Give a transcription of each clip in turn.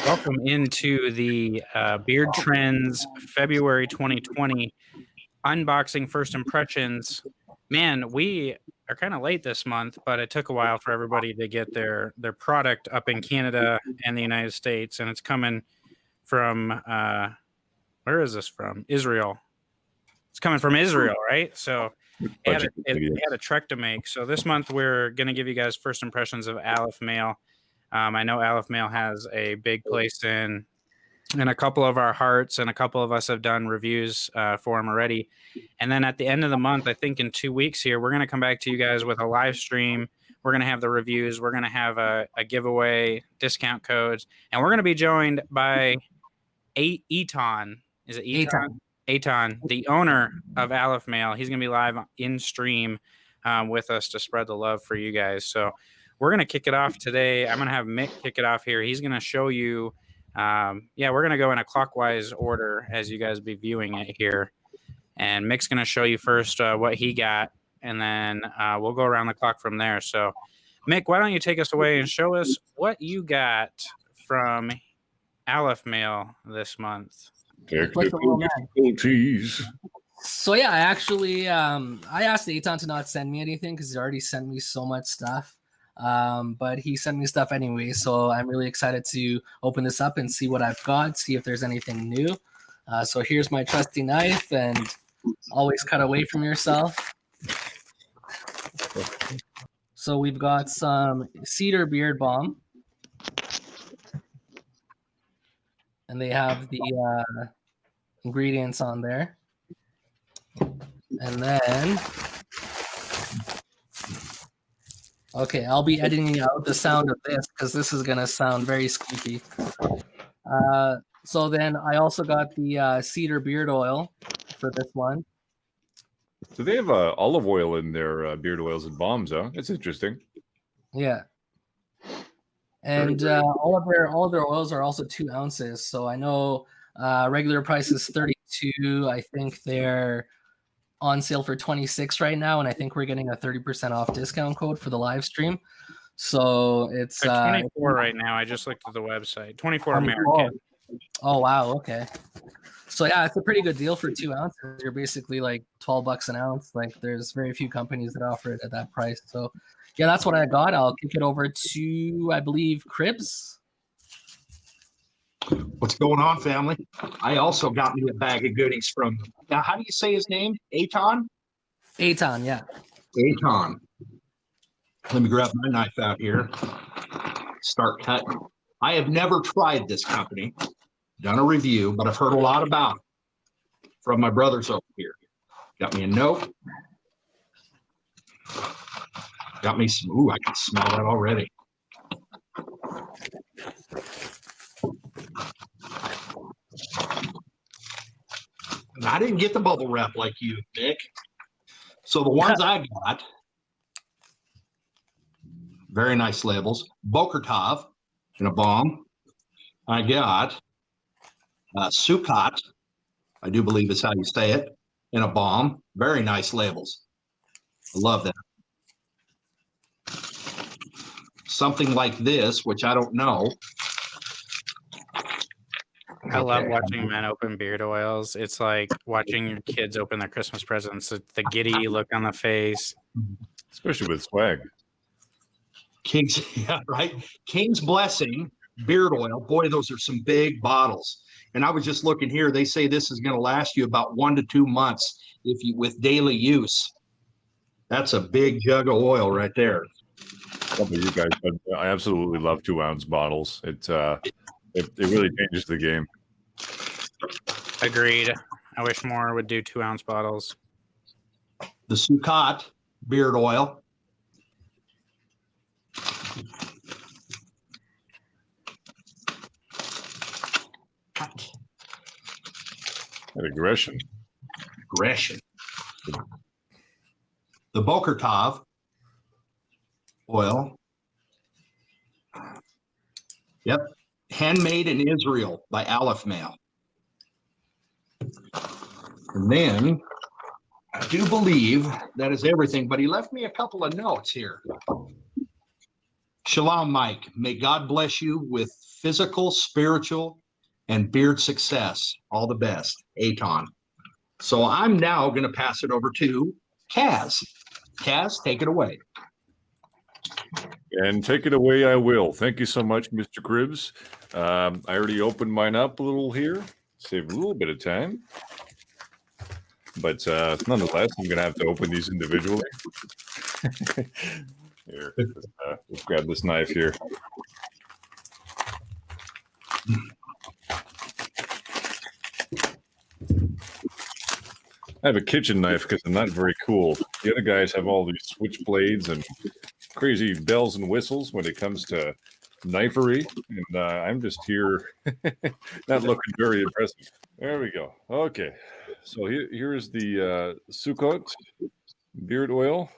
Welcome into the Beard Trends February 2020 unboxing first impressions. Man, we are kind of late this month, but it took a while for everybody to get their product up in Canada and the United States, and it's coming from where is this from? Israel. It's coming from Israel, right? So it had a trek to make. So this month we're going to give you guys first impressions of Aleph Mail. I know Aleph Mail has a big place in a couple of our hearts, and a couple of us have done reviews for them already. And then at the end of the month, I think in 2 weeks here, we're going to come back to you guys with a live stream. We're going to have the reviews. We're going to have a giveaway, discount codes, and we're going to be joined by Eitan. Is it Eitan? Eitan, the owner of Aleph Mail. He's going to be live in stream with us to spread the love for you guys. So we're going to kick it off today. I'm going to have Mick kick it off here. He's going to show you, we're going to go in a clockwise order as you guys be viewing it here. And Mick's going to show you first what he got, and then we'll go around the clock from there. So, Mick, why don't you take us away and show us what you got from Aleph Mail this month? So yeah, I actually I asked Eitan to not send me anything because he already sent me so much stuff. But he sent me stuff anyway, so I'm really excited to open this up and see what I've got, see if there's anything new. So here's my trusty knife, and always cut away from yourself. So we've got some cedar beard balm, and they have the ingredients on there. And then okay, I'll be editing out the sound of this because this is going to sound very squeaky. So then I also got the cedar beard oil for this one. So they have olive oil in their beard oils and balms, huh? That's interesting. Yeah. And all of their oils are also 2 ounces. So I know regular price is $32. I think they're on sale for $26 right now, and I think we're getting a 30% off discount code for the live stream. So it's 24 right now. I just looked at the website. 24 American. Oh wow, okay. So yeah, it's a pretty good deal for 2 ounces. You're basically like $12 an ounce. Like there's very few companies that offer it at that price. So yeah, that's what I got. I'll kick it over to, I believe, Cribs. What's going on, family? I also got me a bag of goodies from, now how do you say his name? Eitan? Eitan, yeah. Eitan. Let me grab my knife out here. Start cutting. I have never tried this company, done a review, but I've heard a lot about it from my brothers over here. Got me a note. Got me some, ooh, I can smell that already. And I didn't get the bubble wrap like you, Nick. So the ones I got, very nice labels. Boker Tov in a balm. I got Sukkot, I do believe is how you say it, in a balm. Very nice labels. I love that. Something like this, which I don't know. I love watching men open beard oils. It's like watching your kids open their Christmas presents. The giddy look on the face. Especially with swag. King's, yeah, right. King's Blessing beard oil. Boy, those are some big bottles. And I was just looking here. They say this is going to last you about 1 to 2 months if you with daily use. That's a big jug of oil right there. You guys, I absolutely love 2 ounce bottles. It really changes the game. Agreed. I wish more would do 2 ounce bottles. The Sukkot beard oil. That aggression. The Boker Tov oil. Yep. Handmade in Israel by Aleph Mail. And then I do believe that is everything, but he left me a couple of notes here. Shalom, Mike. May God bless you with physical, spiritual, and beard success. All the best, Aton. So I'm now going to pass it over to Kaz. Kaz, take it away. And take it away, I will. Thank you so much, Mr. Cribbs. I already opened mine up a little here, save a little bit of time. But nonetheless, I'm going to have to open these individually. Here, let's grab this knife here. I have a kitchen knife because I'm not very cool. The other guys have all these switchblades and crazy bells and whistles when it comes to knifery, and I'm just here not looking very impressive. There we go. Okay, so here's the Sukkot beard oil.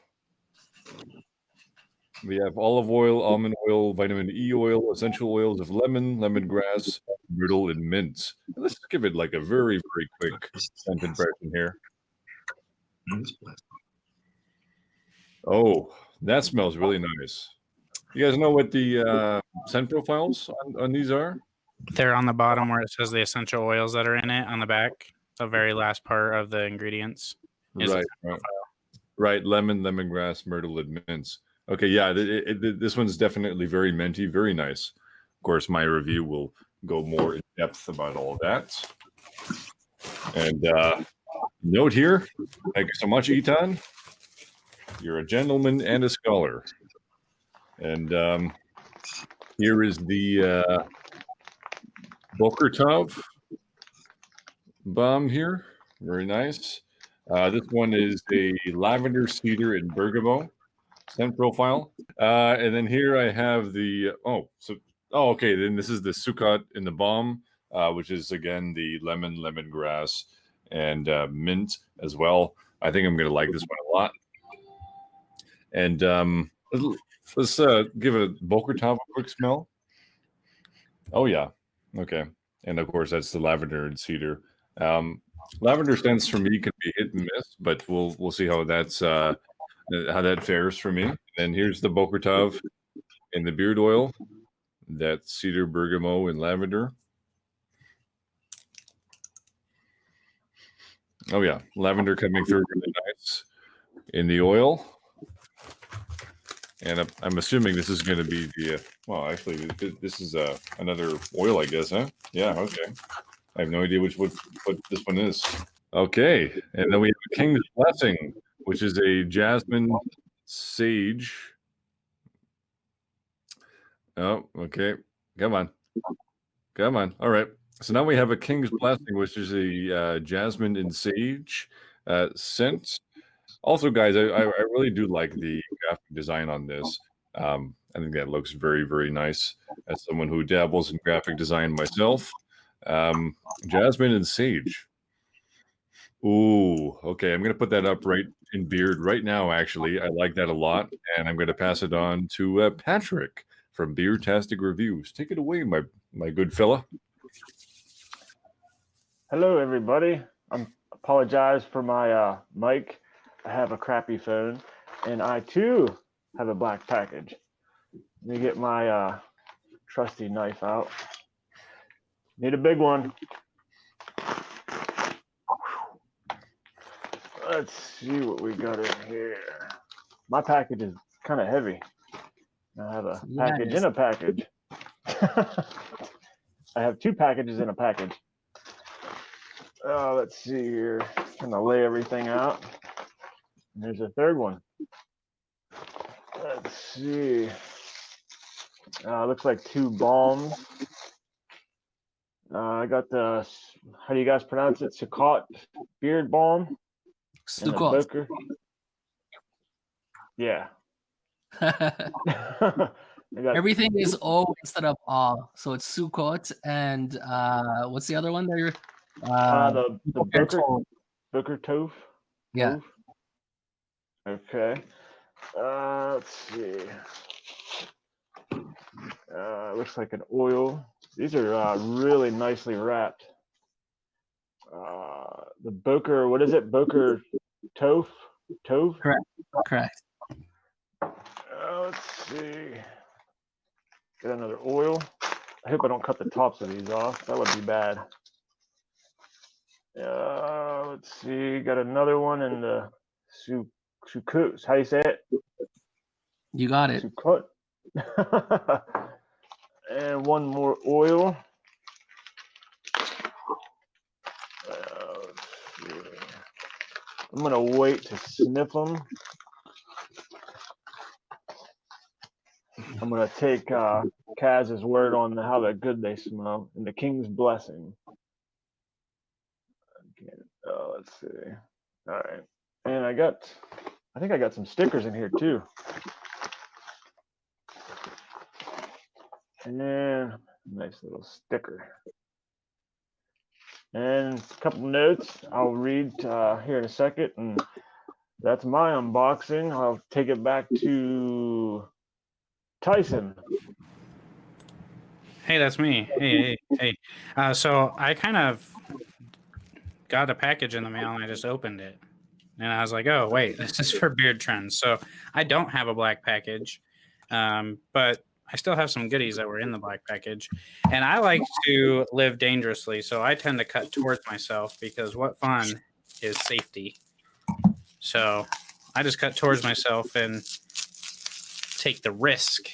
We have olive oil, almond oil, vitamin E oil, essential oils of lemon, lemongrass, myrtle, and mint. Let's give it like a very, very quick scent impression here. Oh, that smells really nice. You guys know what the scent profiles on these are? They're on the bottom where it says the essential oils that are in it on the back. The very last part of the ingredients. Right. Lemon, lemongrass, myrtle, and mint. Okay, yeah, this one's definitely very minty, very nice. Of course, my review will go more in depth about all of that. And note here, thank you so much, Etan. You're a gentleman and a scholar. And here is the Boker Tov bomb here. Very nice. This one is a lavender, cedar, and bergamot scent profile. And then here I have the okay. Then this is the Sukkot in the bomb, which is again the lemon, lemongrass, and mint as well. I think I'm going to like this one a lot. And let's give a Boker Tov a quick smell. Oh yeah, okay. And of course that's the lavender and cedar. Lavender scents for me can be hit and miss, but we'll see how that fares for me. And here's the Boker Tov in the beard oil, that cedar, bergamot, and lavender. Oh yeah, lavender coming through really nice in the oil. And I'm assuming this is going to be the well, actually, this is another oil, I guess, huh? Yeah, okay. I have no idea what this one is. Okay, and then we have a King's Blessing, which is a jasmine sage. Oh, okay. Come on. All right. So now we have a King's Blessing, which is a jasmine and sage scent. Also, guys, I really do like the graphic design on this. I think that looks very, very nice. As someone who dabbles in graphic design myself, jasmine and sage. Ooh, okay. I'm going to put that up right in beard right now, actually. I like that a lot. And I'm going to pass it on to Patrick from Beardtastic Reviews. Take it away, my good fella. Hello, everybody. I apologize for my mic. I have a crappy phone, and I, too, have a black package. Let me get my trusty knife out. Need a big one. Let's see what we got in here. My package is kind of heavy. I have a package in a package. I have two packages in a package. Let's see here. I'm gonna lay everything out. And there's a third one. Let's see. Looks like two balms. I got the, how do you guys pronounce it? Sukkot beard balm. Sukkot. Yeah. Everything is O instead of A. So it's Sukkot and what's the other one there? The Boker Tov. Yeah. Okay. Let's see. Looks like an oil. These are really nicely wrapped. The Boker, what is it? Boker Tov? Correct. Let's see. Get another oil. I hope I don't cut the tops of these off. That would be bad. Let's see. Got another one in the sucrose. How do you say it? You got it. Sucrose. And one more oil. Let's see. I'm gonna wait to sniff them. I'm gonna take Kaz's word on how good they smell and the King's blessing. Let's see. All right, and I think I got some stickers in here too. And then nice little sticker. And a couple notes I'll read here in a second, and that's my unboxing. I'll take it back to Tyson. Hey, that's me. Hey. So I kind of got a package in the mail and I just opened it. And I was like, oh, wait, this is for Beard Trends. So I don't have a black package, but I still have some goodies that were in the black package. And I like to live dangerously, so I tend to cut towards myself because what fun is safety. So I just cut towards myself and take the risk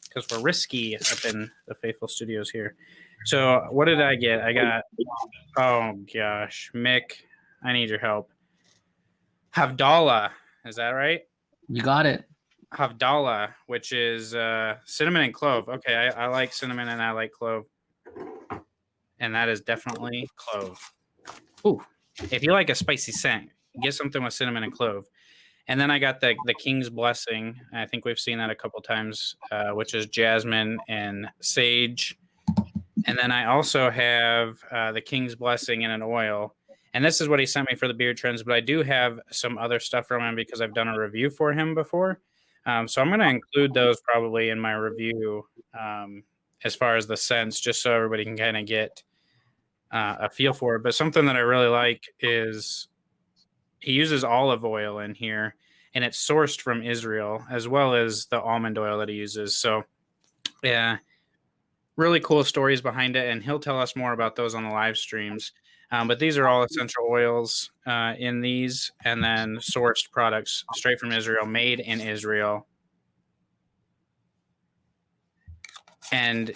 because we're risky up in the Faithful Studios here. So what did I get? I got, oh gosh, Mick, I need your help. Havdalah, is that right? You got it. Havdalah, which is cinnamon and clove. Okay, I like cinnamon and I like clove. And that is definitely clove. Ooh, if you like a spicy scent, get something with cinnamon and clove. And then I got the King's Blessing. I think we've seen that a couple times, which is jasmine and sage. And then I also have the King's Blessing in an oil. And this is what he sent me for the Beard Trends, but I do have some other stuff from him because I've done a review for him before. So I'm going to include those probably in my review as far as the scents, just so everybody can kind of get a feel for it. But something that I really like is he uses olive oil in here, and it's sourced from Israel, as well as the almond oil that he uses. So, yeah, really cool stories behind it, and he'll tell us more about those on the live streams. But these are all essential oils in these, and then sourced products straight from Israel, made in Israel. And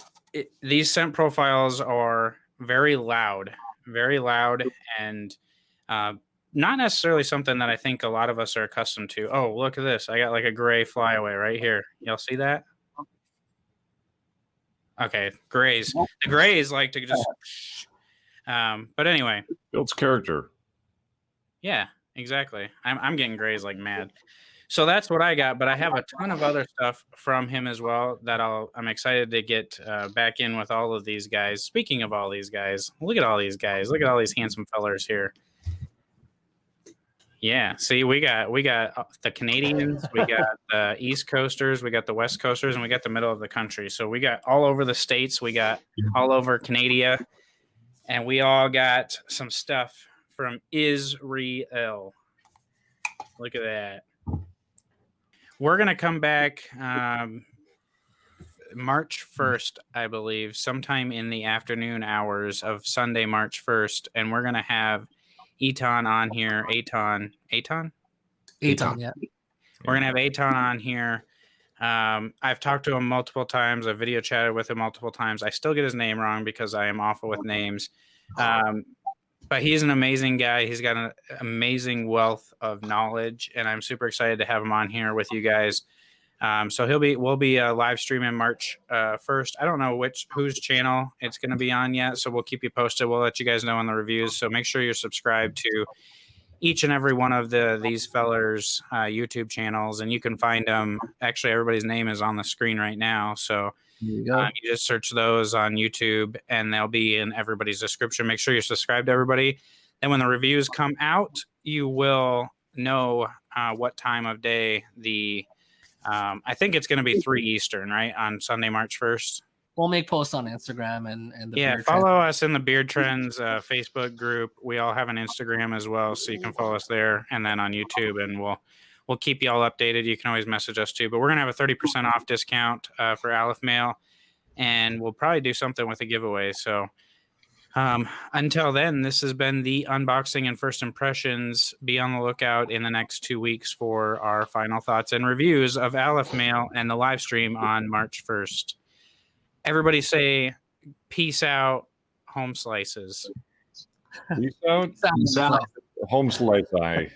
these scent profiles are very loud, and not necessarily something that I think a lot of us are accustomed to. Oh, look at this. I got like a gray flyaway right here. Y'all see that? Okay, grays. The grays like to just... but anyway, Builds character. Yeah, exactly. I'm getting grays like mad. So that's what I got, but I have a ton of other stuff from him as well that I'm excited to get back in with all of these guys. Speaking of all these guys, look at all these guys. Look at all these handsome fellers here. Yeah, see, we got the Canadians, we got the East Coasters, we got the West Coasters, and we got the middle of the country. So we got all over the states, we got all over Canada. And we all got some stuff from Israel. Look at that. We're going to come back March 1st, I believe, sometime in the afternoon hours of Sunday, March 1st. And we're going to have Eitan on here. Eitan, yeah. We're going to have Eitan on here. I've talked to him multiple times. I've video chatted with him multiple times. I still get his name wrong because I am awful with names. But he's an amazing guy. He's got an amazing wealth of knowledge, and I'm super excited to have him on here with you guys. So we'll be live streaming March 1st. I don't know whose channel it's going to be on yet, so we'll keep you posted. We'll let you guys know on the reviews. So make sure you're subscribed to each and every one of these fellers' YouTube channels, and you can find them. Actually, everybody's name is on the screen right now, so you just search those on YouTube, and they'll be in everybody's description. Make sure you're subscribed to everybody. And when the reviews come out, you will know what time of day I think it's going to be 3 Eastern, right, on Sunday, March 1st. We'll make posts on Instagram and the follow us in the Beard Trends Facebook group. We all have an Instagram as well, so you can follow us there, and then on YouTube, and we'll we'll keep you all updated. You can always message us too. But we're gonna have a 30% off discount for Aleph Mail, and we'll probably do something with a giveaway. So until then, this has been the unboxing and first impressions. Be on the lookout in the next 2 weeks for our final thoughts and reviews of Aleph Mail and the live stream on March 1st. Everybody say peace out, home slices. Peace out. Peace out. Home slice eye.